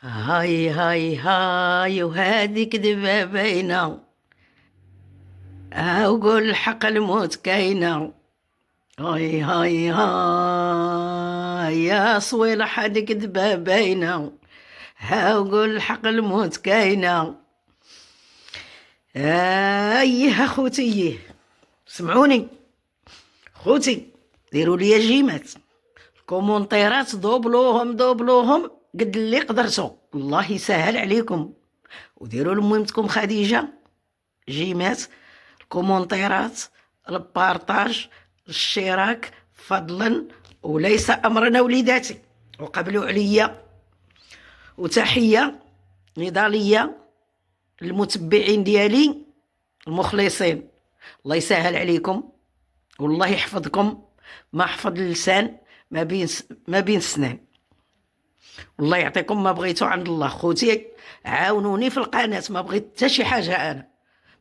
هاي هاي هاي وهادي كدبة باينة. وقول الحق الموت كاينة. هاي هاي هاي يا صويلة هادي كدبة باينة. وقول الحق الموت كاينة. ايه اخوتي، سمعوني خوتي، ديروا لي جيمات الكومونتيرات، دوبلوهم قد اللي قدرتوا، الله يسهل عليكم. وديروا لميمتكم خديجه جيمات الكومونتيرات، البارطاج، الاشتراك فضلا وليس امرنا وليداتي. وقبلوا عليا وتحيه نضاليه للمتبعين ديالي المخلصين، الله يسهل عليكم والله يحفظكم. ما حفظ اللسان ما بين السنان. والله يعطيكم ما بغيتو عند الله. خوتي عاونوني في القناه، ما بغيت حتى شي حاجه، انا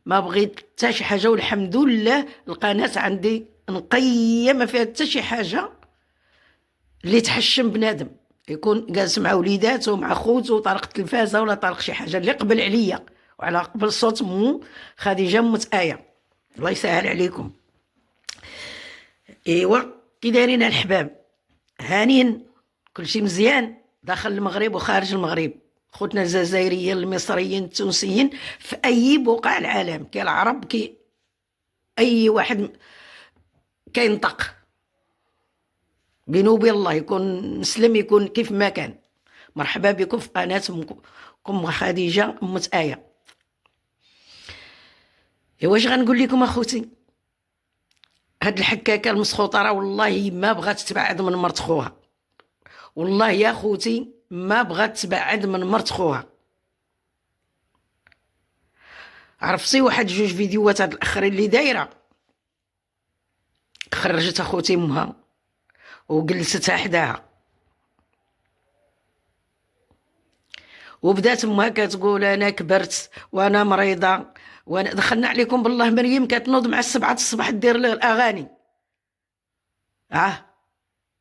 ما بغيت حتى شي حاجه، والحمد لله القناه عندي نقيه، ما فيها حتى شي حاجه اللي تحشم بنادم يكون جالس مع وليداته ومع خوته طارق التلفازه ولا طارق شي حاجه اللي قبل عليا وعلى قبل صوت مو خديجه متآية. الله يسهل عليكم. ايوا كي دايرين الحباب؟ هانين؟ كلشي مزيان داخل المغرب وخارج المغرب؟ خوتنا الجزائريين المصريين التونسيين في اي بقاع العالم، كي العرب كي اي واحد كينطق بينو وبين الله، يكون مسلم يكون كيف ما كان. مرحبا بكم في قناه ام خديجه آية. واش غنقول لكم اخوتي؟ هاد الحكاكه المسخوطه راه والله ما بغات تبعد من مرت خوها، والله يا خوتي ما بغات تبعد من مرت خوها. عرفتي واحد جوج فيديوهات هاد الاخرين اللي دايره، خرجت اخوتي امها وجلستها حداها، وبدات امها كتقول انا كبرت وانا مريضه، وانا دخلنا عليكم بالله مريم كتنوض مع 7 الصباح دير له الاغاني.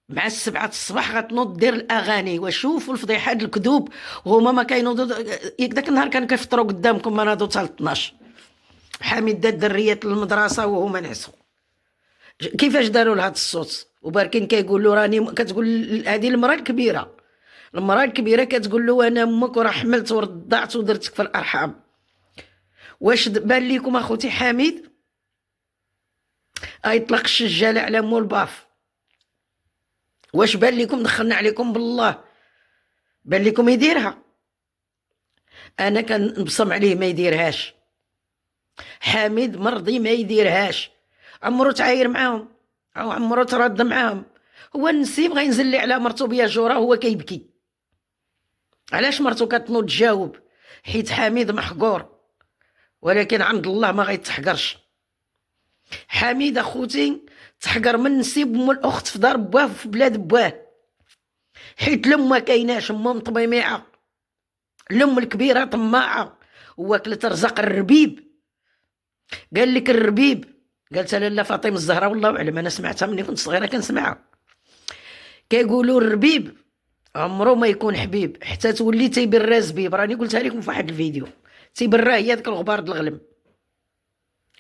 مع 7 الصباح غتنوض دير الاغاني. وشوفوا الفضيحه د الكذوب، وهما ما كينوضوا. ياك داك النهار كانوا كيفطروا قدامكم ما ناضوا حتى 12. حميد دات دريات للمدرسه وهما نعسوا. كيفاش داروا لهذا الصوت؟ وباركين كيقولوا راني كتقول هذه المراه الكبيره كتقول له انا امك وراه حملت ورضعت ودرتك في الارحام. واش بان لكم اخوتي حميد يطلق الشجاله على مول باف؟ واش بان لكم؟ دخلنا عليكم بالله بان لكم يديرها؟ انا كنبصم عليه ما يديرهاش. حميد مرضي ما يديرهاش، عمرو تعاير معاهم او عمرو ترد معاهم. هو النسيم غينزل لي على مرتو بيا جوره هو كيبكي. علاش مرتو كتنوض تجاوب؟ حيت حميد محقور، ولكن عند الله ما غيتحقرش. حميد اخوتي تحقر من نسيب ام الاخت في دار بواه في بلاد بواه، حيت الام ما كايناش، امه مطميمعه، الام الكبيره طماعه واكلت رزق الربيب. قال لك الربيب، قالت لاله فاطمه الزهراء والله اعلم، انا سمعتها ملي كنت صغيره كنسمعها. كيقولوا الربيب عمرو ما يكون حبيب حتى تولي تيبرا زبيب. راني قلتها لكم في واحد الفيديو، تيبرا هي داك الغبار د الغلم.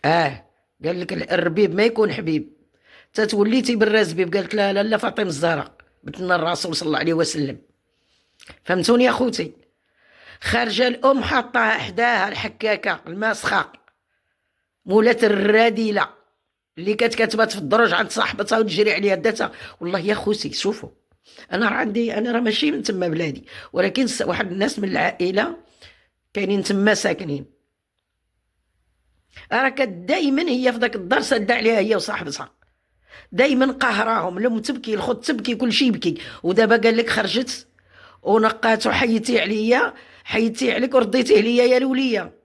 قال لك الربيب ما يكون حبيب حتى تولي تيبرا زبيب. قالت لا لا فاطمه الزهراء بنت الرسول صلى الله عليه وسلم. فهمتوني يا خوتي؟ خارجه الام حاطاها حداها الحكاكه الماسخه مولات الرذيله اللي كانت كتبات في الدرج عند صاحبتها وتجري عليها داتها. والله يا خوتي شوفوا، انا راه عندي، انا راه ماشي من تما بلادي، ولكن واحد الناس من العائله كاينين تما ساكنين، راه كانت دائما هي في ذاك الدار ساده عليها هي وصاحبتها، دائما قهراهم. الام تبكي، الخوت تبكي، كل شيء يبكي. ودابا قال لك خرجت ونقات وحيتي عليا، حيتي عليك ورديتيه ليا يا الوليه.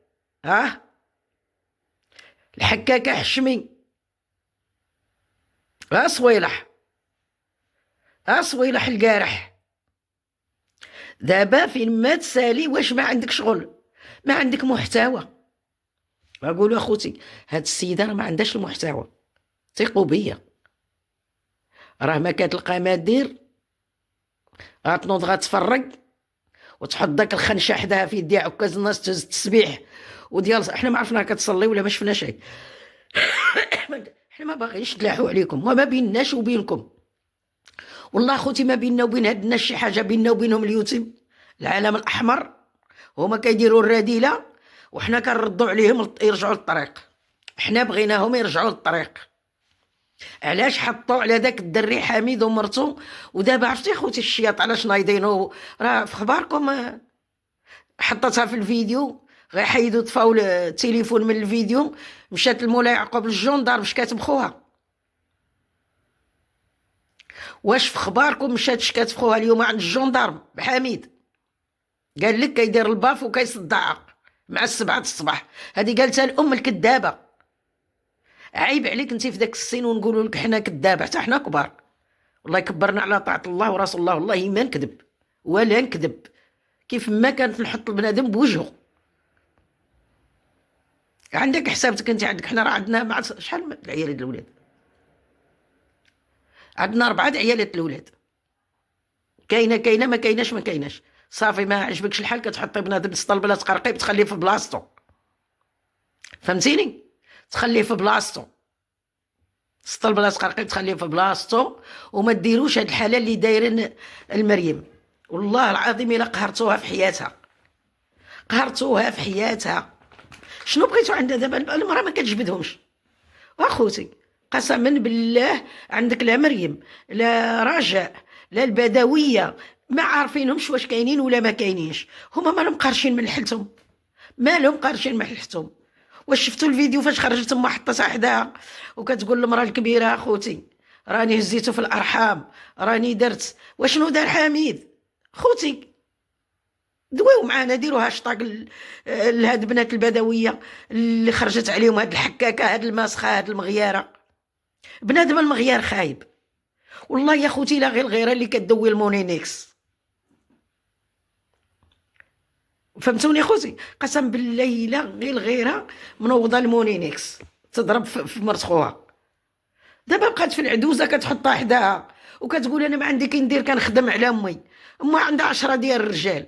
الحكاكه حشمي. صويلح صويلح القارح. دابا فين ما تسالي واش ما عندك شغل، ما عندك محتوى. اقول اخوتي هاد السيده راه ما عندهاش المحتوى، ثقوا بيا، راه ما كتلقى ما دير، غتنوض غتفرق وتحط داك الخنشه حداها في يديها عكاز الناس تهز التسبيح وديال احنا ما عرفناها كتصلي ولا ما شفنا شيء. احنا ما باغيينش نتلاحوا عليكم وما بينناش وبينكم. والله خوتي ما بيننا وبين هاد الناس شي حاجه، بيننا وبينهم اليوتيوب العالم الاحمر، هما كيديروا الرذيله وحنا كنردوا عليهم يرجعوا للطريق. حنا بغيناهم يرجعوا للطريق. علاش حطوا على داك الدري حميد ومرتو؟ ودابا عرفتي خوتي الشياط علاش نايضينو؟ راه في خباركم حطتها في الفيديو، غيحيدوا طفاو التليفون من الفيديو، مشات المولاي يعقوب للجندار باش كتبخوها. واش في خباركم مشات كتبخوها اليوم عند الجندارم بحميد؟ قال لك كيدير الباف وكيصدع مع 7 الصباح. هذه قالتها الام الكذابه. عيب عليك انت في داك السن ونقولوا لك حنا كذابه، حتى حنا كبار. والله كبرنا على طاعه الله ورسول الله، والله ما نكذب ولا نكذب. كيف ما كانت نحط البنادم بوجهه. عندك حسابتك انت، عندك حنا راه عندنا مع شحال من العيالات الاولاد؟ عندنا 4 عيالات الاولاد. كاينه ما كايناش ما كايناش. صافي ما عجبكش الحال كتحطي بنادم تسطل بلا تقرقيب تخليه في بلاصتو. فهمتيني؟ تخليه في بلاصتو. سطل بلا تقرقيب تخليه في بلاصتو وما ديروش هاد الحاله اللي دايرين المريم. والله العظيم الا قهرتوها في حياتها، قهرتوها في حياتها. شنو بغيتو عندها دابا؟ المراه ما كتجبدهمش. واخوتي قسما بالله عندك لا مريم لا رجاء لا البدويه ما عارفينهمش واش كاينين ولا ما كاينينش. هما مالهم قارشين من حلتهم، مالهم قارشين من حلتهم. واش شفتوا الفيديو فاش خرجت امها حطتها حداها وكتقول للمراه الكبيره اخوتي راني هزيتو في الارحام راني درت؟ واشنو دار حميد؟ خوتي دواو معانا، ديروا هاشطاغ لهاد البنات البدويه اللي خرجت عليهم هاد الحكاكه هاد الماسخه هاد المغياره. بنادم المغيار خايب. والله يا خوتي لا غير الغيره اللي كدوي المونينيكس. فهمتوني خوتي؟ قسم بالله لا غير الغيره منوضه المونينيكس تضرب في مرت خوها. دابا بقات في العدوزه كتحطها حداها وكتقول انا ما عندي كي ندير كنخدم على امي. امها عندها 10 ديال الرجال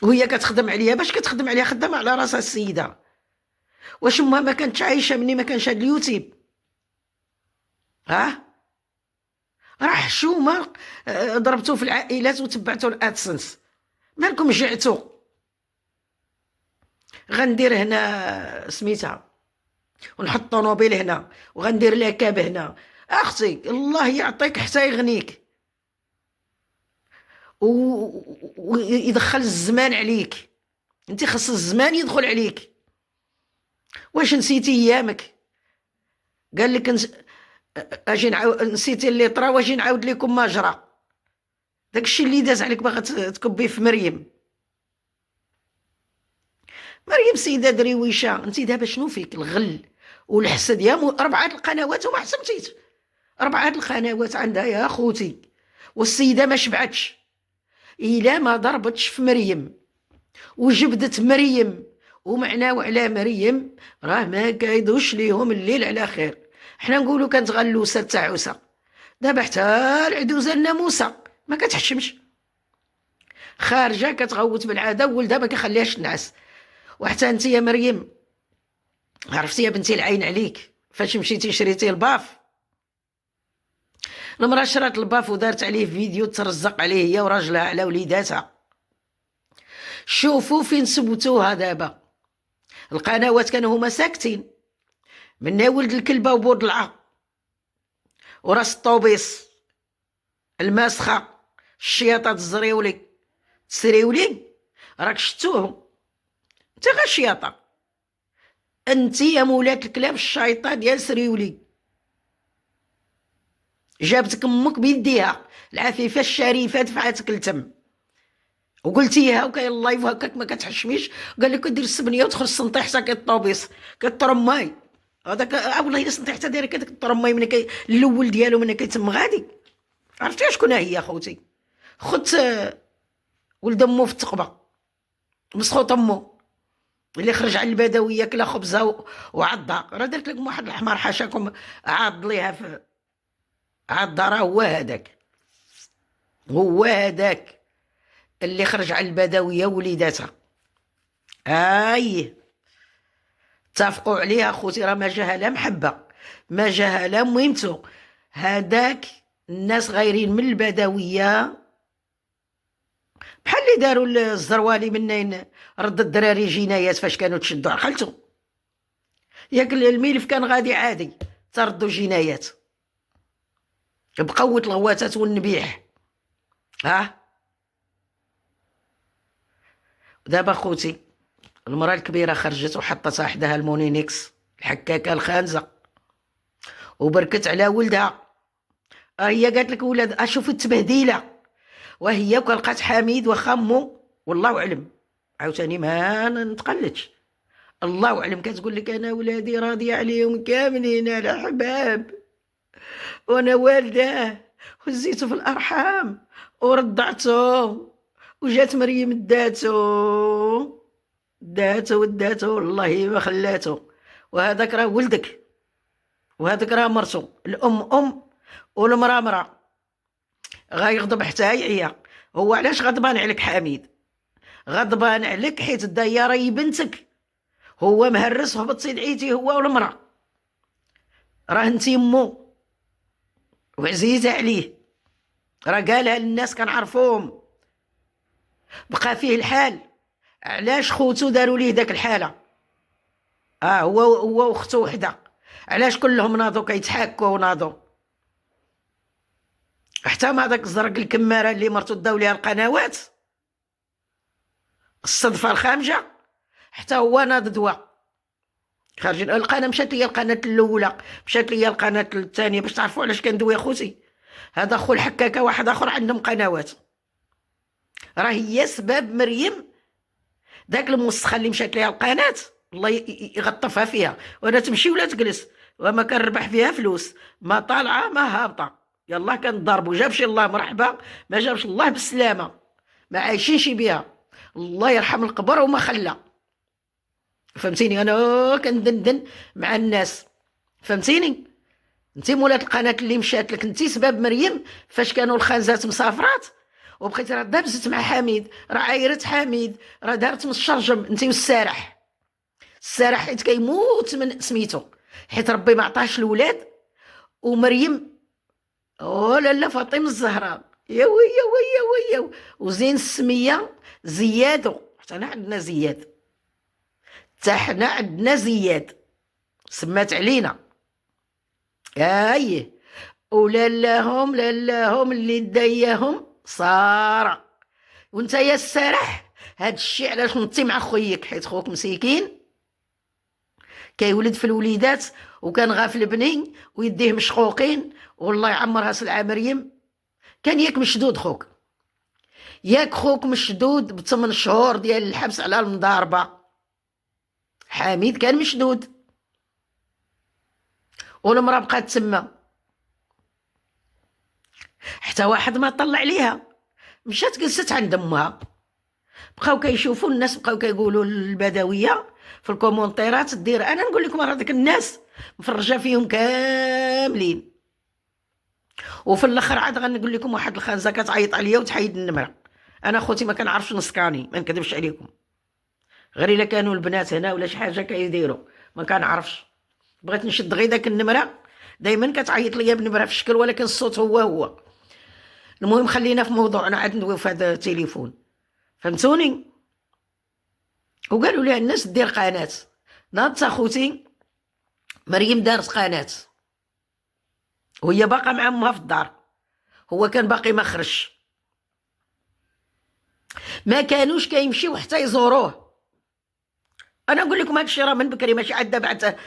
وهي كتخدم عليها. باش كتخدم عليها؟ خدامه على راسها السيده. واش امها ما كانتش عايشه مني ما كانش هاد اليوتيوب؟ راه حشومه ضربتو في العائلات وتبعتو الادسنس. مالكم جعتو؟ غندير هنا سميتها ونحط طونوبيل هنا وغندير لاكاب هنا. اختي الله يعطيك حتى يغنيك ويدخل الزمان عليك. انت خص الزمان يدخل عليك. واش نسيتي ايامك؟ قال لك اجي نسيتي اللي طرا واجي نعاود لكم ما جرى. داكشي اللي داز عليك باغا تكبي في مريم. مريم سيده دريويشه. انت دابا شنو فيك؟ الغل والحسد يا 4 القنوات وما حسبتيش. 4 القنوات عندها يا خوتي والسيده ما شبعتش الا ما ضربتش في مريم وجبدت مريم ومعناو على مريم راه ما كايدوش ليهم الليل على خير. حنا نقولوا كانت غلوسه التعوسه. دابا حتى العدوزه الناموسه ما كتحشمش، خارجه كتغوت بالعاده وولدها ما كيخليهاش تنعس. وحتى انت يا مريم عرفتي يا بنتي العين عليك فاش مشيتي شريتي الباف. المراه شرات الباف ودارت عليه فيديو ترزق عليه هي وراجلها على وليداتها. شوفوا فين سبتوها دابا. القنوات كانوا هما ساكتين من ولد الكلبه وبودلعه وراس الطوبيس الماسخه الشياطات الزريولي تسريولي. راك شفتوهم انت غير شياطه. انت يا مولات الكلاب الشيطان ديال سريولي. جابتك امك بيديها العفيفه الشريفه دفعتك لتم وقلتيها وكاين اللايف هكاك ما كتحشميش. قال لك دير السبنيه وتخرج السنطي حتى كالطوبيس كالطرماي هذاك. والله الا سنطي حتى دايره كداك الطرماي من الاول ديالو من كيتم غادي. عرفتي شكون هي خوتي؟ خت ولد امو في التقبه مسخوط امو اللي خرج على البدويه كلا خبزه وعضها. راه درت لكم واحد الحمار حاشاكم عاض ليها في عضها. راه هو هذاك اللي خرج على البدويه وليداتها. اتفقوا عليها خوتي، راه ما جاها لا محبه، ما جاها لا مهمته. هذاك الناس غايرين من البدويه، بحال اللي داروا الزروالي منين رد الدراري جنايات فاش كانوا تشدوا عقلتو. ياك الملف كان غادي عادي تردوا جنايات بقوة الغواتات والنبيح. دابا خوتي المراه الكبيره خرجت وحطت حداها المونينيكس الحكاكه الخانزه وبركت على ولدها. هي قالت لك ولاد اشوف التبهديله، وهي لقات حميد وخمو والله اعلم، عاوتاني ما نتقلدش، الله اعلم. كتقول لك انا ولادي راضيه عليهم كاملين على حباب، وانا والداه وهزيته في الارحام ورضعته، وجات مريم داتو والله ما خلاتو. وهذاك راه ولدك، وهذاك راه مرتو، الام والمراه مراه. غيغضب حتى يعيا. هو علاش غضبان عليك حميد؟ غضبان عليك حيت دايا راهي بنتك، هو مهرس هبطتي دعيتي هو والمراه، راه انتي مو وعزيزه عليه، راه قالها للناس كنعرفوهم. بقى فيه الحال، علاش خوتو داروا ليه داك الحاله؟ هو واختو وحده، علاش كلهم ناضوا كيتحاكوا وناضوا؟ حتى مع داك الزرق الكماره اللي مرتو داو ليها القنوات الصدفه الخامجه، حتى هو ناض دوا خارجين. القناه مشات ليا القناه الاولى، مشات ليا القناه الثانيه، باش تعرفوا علاش كندوي خوتي. هذا خو الحكاكه واحد اخر عندهم قنوات، راه هي سبب مريم داك الموسخه اللي مشات ليها القناه الله يغطفها فيها، وانا تمشي ولا تجلس وما كنربح فيها فلوس، ما طالعه ما هابطه. يلا كنضربوا، جابش الله مرحبا، ما جابش الله بالسلامه، ما عايشينش بها، الله يرحم القبر وما خلى. فهمتيني؟ انا كندندن مع الناس، فهمتيني؟ انتي مولات القناه اللي مشات لك، انتي سبب مريم فاش كانوا الخانزات مسافرات وبقيتي راه دابزت مع حميد، راه عايرت حميد، راه دارت من الشرجم انتي والسارح. السارح حيت كيموت من سميتو، حيت ربي ما عطاش الولاد. ومريم لا فاطمه الزهراء يا وي وزين السميه زياد، حتى حنا عندنا زياد، حتى حنا عندنا زياد سمات علينا. ولالاهم اللي داياهم صار. وانت يا السارح هاد الشيء علاش نطي مع خويك؟ حيت خوك مسكين كيولد في الوليدات وكان غافل بني ويديه مشقوقين، والله يعمرها سلعه مريم. كان ياك مشدود خوك، ياك خوك مشدود ب8 شهور ديال الحبس على المضاربه. حميد كان مشدود، والمراه بقات تما حتى واحد ما طلع عليها، مشات جلست عند امها. بقاو كيشوفوا الناس، بقاو كيقولوا البدويه في الكومونتيرات دير. انا نقول لكم راه ديك الناس مفرجه فيهم كاملين. وفي الاخر عاد غنقول لكم واحد الخانزه كتعيط عليا وتحيد النمره. انا خوتي ما كنعرفش نسكاني، ما نكذبش عليكم، غير الا كانوا البنات هنا ولا شي حاجه كيديروا ما كنعرفش. بغيت نشد غير داك النمره، دائما كتعيط ليا بنمره في الشكل ولكن الصوت هو. المهم خلينا في موضوعنا، عاد ندويو في هذا التليفون، فهمتوني؟ وقالوا لي الناس دير قناه. ناضت اخوتي مريم دارت قناه وهي باقا مع امها في الدار، هو كان باقي ما خرجش. ما كانوش كيمشيو حتى يزوروه. انا نقول لكم هذا الشيء راه من بكري، ماشي عاد بعد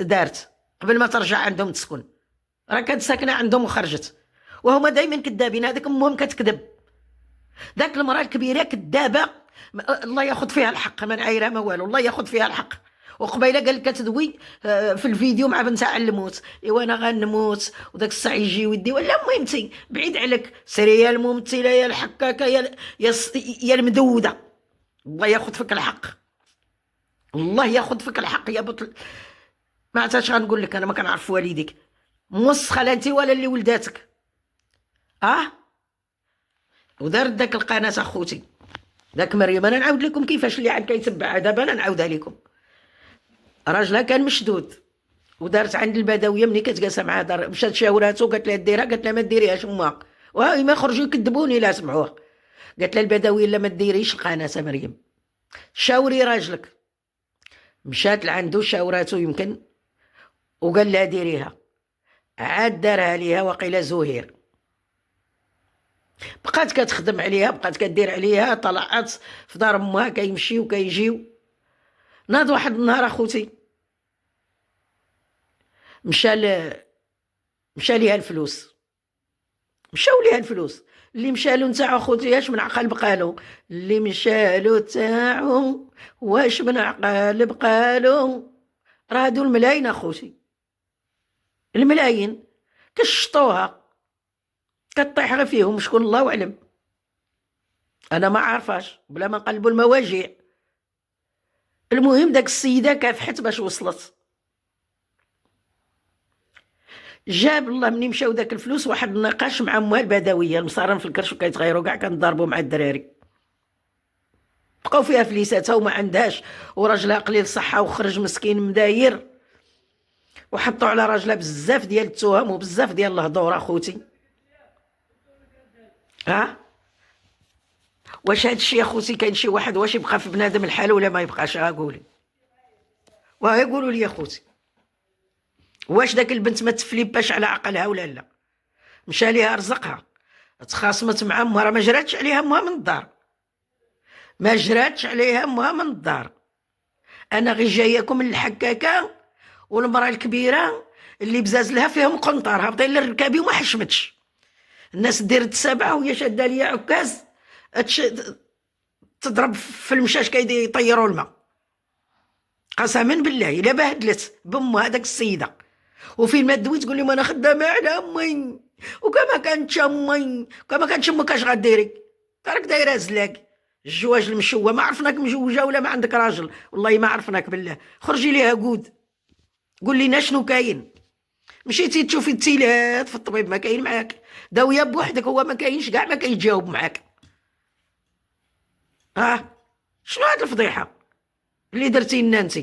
دارت قبل ما ترجع عندهم تسكن، راه كانت ساكنه عندهم وخرجت. وهما دائما كذابين، هذيك امهم كتكذب، ذاك المراه الكبيره كذابه، الله ياخذ فيها الحق، ما نعايرها ما والو، الله ياخذ فيها الحق. وقبيله قال كتدوي في الفيديو مع بنتها على الموت، ايوا انا غنموت وداك الساعه يجي ودي ولا مهمتي بعيد عليك، سيري يا الممثله يا الحكاكه يا المدوده، الله ياخذ فيك الحق، الله ياخذ فيك الحق يا بطل. ما عرفتش غنقول لك، انا ما كنعرف والديك، موسخه لا انت ولا اللي ولداتك. ودارت داك القناه اخوتي داك مريم. انا نعاود لكم كيفاش اللي عاد كيتبعها دابا، انا نعاودها لكم. راجلها كان مشدود ودارت عند البدويه، ملي كتجلس معاه دار مشات شاوراتو قالت لها ديرها، قالت لها ما ديريهاش امها، وهاي ما خرجوا يكذبوني لا سمعوها. قالت لها البدويه لا ما ديريش القناه مريم، شاوري راجلك. مشات لعندو شاوراتو يمكن وقال لها ديريها، عاد دارها ليها وقيل زهير. بقات كتخدم عليها، بقات كدير عليها، طلعت في دار امها كيمشيو وكيجيو. ناض واحد النهار اخوتي مشى ليها الفلوس، مشاو ليها الفلوس. اللي مشالو نتاعو اخوتي اش من عقل بقالو، اللي مشالو تاعو واش من عقل بقالو. راه هادو الملايين اخوتي، الملايين كشطوها كطيح غير فيهم، شكون الله اعلم، انا ما عارفاش بلا ما نقلبوا المواجيع. المهم داك السيده كافحت باش وصلت. جاب الله مني مشاو داك الفلوس واحد النقاش مع امها البدويه المصارن في الكرش وكيتغيروا كاع كنضربوا مع الدراري. بقاو فيها فليساتها وما عندهاش، وراجلها قليل الصحه وخرج مسكين مداير، وحطوا على راجلها بزاف ديال التهم وبزاف ديال الهضور اخوتي. ها واش هادشي اخوتي كاين شي واحد واش يبقى في بنادم الحال ولا ما يبقاش؟ ها قولي، وها قولوا لي اخوتي، واش داك البنت ما تفليباش على عقلها ولا لا؟ مشى ليها رزقها، تخاصمت مع امها، راه ما جراتش عليها امها من الدار، ما جراتش عليها امها من الدار. انا غير جاياكم من الحكاكه والمراه الكبيره اللي بزاز لها فيهم قنطار هابطين للركابي وما حشمتش. الناس دير السبعه وهي شاده ليا عكاز تضرب في المشاش كيطيروا الماء. قسما بالله الا بهدلت بامها هذاك السيده، وفين ما دوي تقول لي ما انا خدامه على امي، وكما كانت امي كما كانت امك اش غديري؟ راك دايره زلاق الجواج المشوه، ما عرفناك مجوجه ولا ما عندك راجل، والله ما عرفناك بالله. خرجي ليها قود قول لنا شنو كاين. مشيتي تشوفي التيلات في الطبيب ما كاين معاك، داويه بوحدك هو ما كاينش كاع، ما كيجاوب معاك. شنو هاد الفضيحه اللي درتي لنا انت؟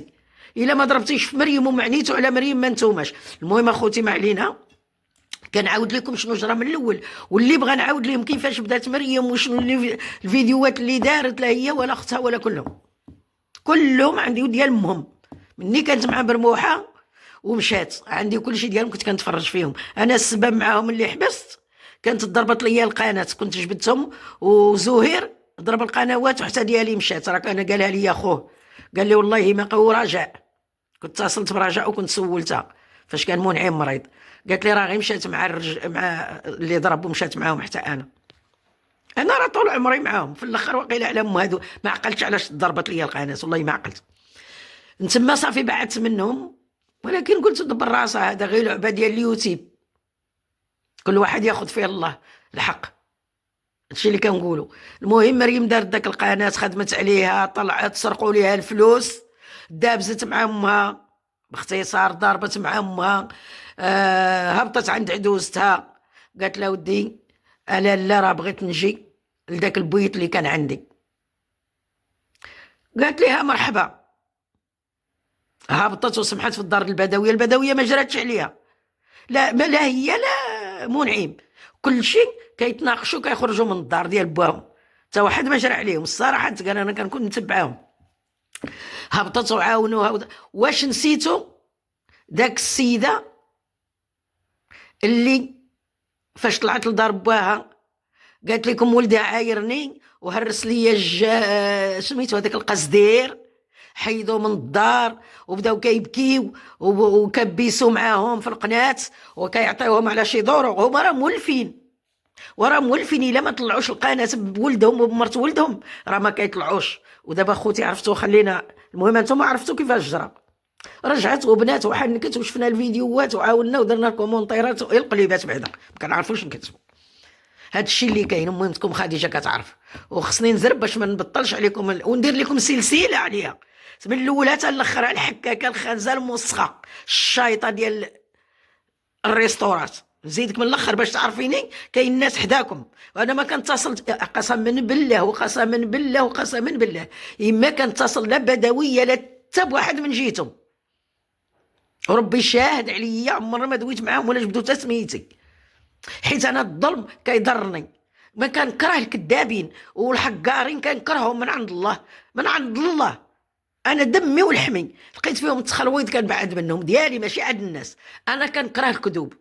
الا ما ضربتيش في مريم ومعنيتو على مريم ما نتوماش. المهم اخوتي ما علينا، كنعاود لكم شنو جرى من الاول، واللي بغى نعاود لهم كيفاش بدات مريم وشنو الفيديوهات اللي دارت لا هي ولا اختها ولا كلهم عندي ديال امهم. مني كانت مع برموحه ومشات عندي كل شيء ديالهم، كنت كنتفرج فيهم. انا السبب معاهم اللي حبست كانت ضربت ليا القناه، كنت جبدتهم وزهير ضرب القنوات وحتى ديالي مشات. راك انا قالها لي اخوه، قال لي والله ما قو رجاء، كنت اتصلت برجاء وكنت سولتها فاش كان منعم مريض، قالت لي راه غير مشات مع مع اللي ضربوا مشات معاهم حتى انا راه طول عمري معاهم. في الاخر وقيل على هادو ما عقلتش علاش ضربت لي القناه، والله ما عقلت. نتما صافي بعدت منهم، ولكن قلت دبر راسها هذا غير لعبه ديال اليوتيوب، كل واحد ياخذ فيه الله الحق، هادشي اللي كنقولوا. المهم مريم دارت داك القناه، خدمت عليها، طلعت سرقوا ليها الفلوس، دابزت مع امها، باختصار ضربت مع امها. هبطت عند عدوزتها قالت لها ودي انا لا راه بغيت نجي لذاك البيت اللي كان عندي. قالت لها مرحبا، هبطت وسمحت في الدار البدويه ما جراتش عليها، لا هي لا منعم، كل شيء كيتناقشوا كيخرجوا من الدار ديال باهم، حتى واحد ما جرى عليهم. الصراحه قال انا كنكون نتبعهم. هبطت وعاونوها واش نسيتوا داك السيده اللي فاش طلعت لدار باها قالت لكم ولدي عايرني وهرس لي سميتو هذاك القصدير، حيدوا من الدار وبداو كيبكيو وكبيسوا معاهم في القناه وكيعطيوهم على شي دور، هما راه مولفين الا ما طلعوش القناه بولدهم وبمرت ولدهم راه ما كيطلعوش. ودابا خوتي عرفتوا خلينا، المهم انتم عرفتوا كيفاش جرى. رجعت وبنات وحنكت وشفنا الفيديوهات وعاوننا ودرنا الكومونتيرات والقليبات بعدا ما كنعرفوش نكتبوا. هاد الشيء اللي كاين. المهم تكون خديجه كتعرف، وخصني نزرب باش ما نبطلش عليكم وندير لكم سلسله عليها من الاول حتى الاخر، الحكاكه الخنزه الموسخه الشايطه ديال الريستورات. نزيدك من الاخر باش تعرفيني، كاين ناس حداكم وانا ما كنتصل، قسما بالله وقسما بالله وقسما بالله ما كنتصل لا بدويه لا حتى بواحد من جيتهم، وربي شاهد عليا عمري ما دويت معاهم ولا جبدو حتى سميتي، حيت انا الظلم كيضرني. ما كنكره الكذابين والحقارين، كنكرههم من عند الله، من عند الله. انا دمي ولحمي لقيت فيهم التخلويض كنبعد منهم، ديالي ماشي عند الناس. انا كنكره الكذوب،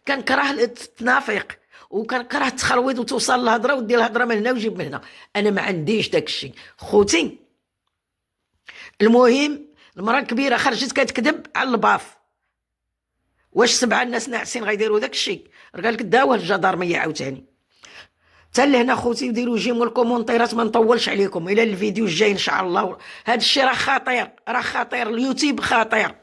كنكره التنافق، وكنكره التخلويض وتوصل الهضره ودير الهضره من هنا وجيب من هنا. انا ما عنديش داك الشيء خوتي. المهم المراه كبيره خرجت كتكذب على الباف، واش 7 الناس ناعسين غيديروا داك الشيء؟ قال لك داوه الجدارميه عاوتاني. حتى لهنا خوتي وديروا جيمو الكومونتيرات، ما نطولش عليكم الى الفيديو الجاي ان شاء الله. هذا الشيء راه خطير، راه خطير، اليوتيوب خطير.